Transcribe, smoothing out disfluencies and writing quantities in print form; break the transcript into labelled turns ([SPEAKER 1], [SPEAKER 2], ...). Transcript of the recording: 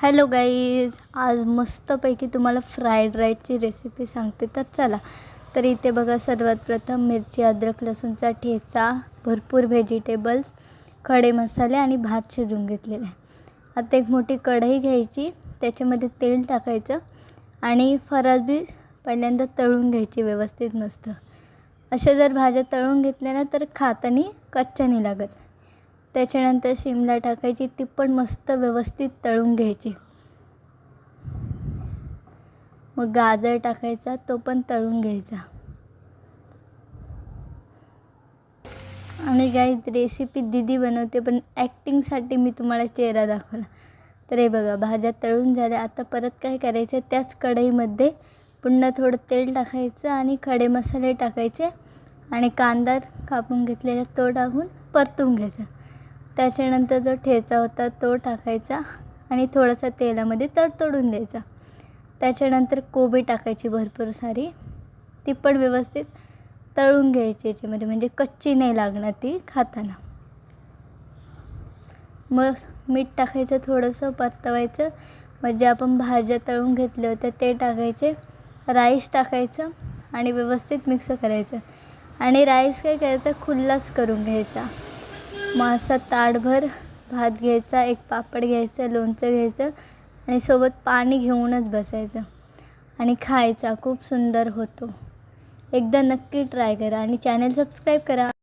[SPEAKER 1] Hello guys, आज मस्तपैकी तुम्हाला फ्राईड राईसची रेसिपी सांगते. तर चला. तर इथे बघा, सर्वात प्रथम मिरची, अद्रक, लसूणचा ठेचा, भरपूर व्हेजिटेबल्स, खडे मसाले आणि भात शिजवून घेतलेला आहे. आता एक मोठी कढई घ्यायची, त्याच्यामध्ये तेल टाकायचं आणि फराळी पहिल्यांदा तळून घ्यायची व्यवस्थित मस्त. अशा जर भाज्या तळून घेतल्या ना तर खाताना कच्च्या नाही लागत. त्याच्यानंतर शिमला टाकायची, ती पण मस्त व्यवस्थित तळून घ्यायची. मग गाजर टाकायचा, तो पण तळून घ्यायचा. आणि गाईज, रेसिपी दीदी बनवते, पण ॲक्टिंगसाठी मी तुम्हाला चेहरा दाखवला. तर हे बघा, भाज्या तळून झाल्या. आता परत काय करायचं, त्याच कढईमध्ये पुन्हा थोडं तेल टाकायचं आणि खडे मसाले टाकायचे आणि कांदा कापून घेतलेला तो टाकून परतून घ्यायचा. त्याच्यानंतर जो ठेचा होता तो टाकायचा आणि थोडासा तेलामध्ये तडतडून द्यायचा. त्याच्यानंतर कोबी टाकायची भरपूर सारी, ती पण व्यवस्थित तळून घ्यायची याच्यामध्ये, म्हणजे कच्ची नाही लागणार ती खाताना. मग मीठ टाकायचं, थोडंसं परतवायचं. म्हणजे आपण भाज्या तळून घेतल्या होत्या ते टाकायचे, राईस टाकायचं आणि व्यवस्थित मिक्स करायचं. आणि राईस काय करायचं, खुल्लाच करून घ्यायचा. मग असा ताटभर भात घ्यायचा, एक पापड घ्यायचं, लोणचं घ्यायचं आणि सोबत पाणी घेऊनच बसायचं आणि खायचा. खूप सुंदर होतो. एकदा नक्की ट्राय करा आणि चॅनल सबस्क्राईब करा.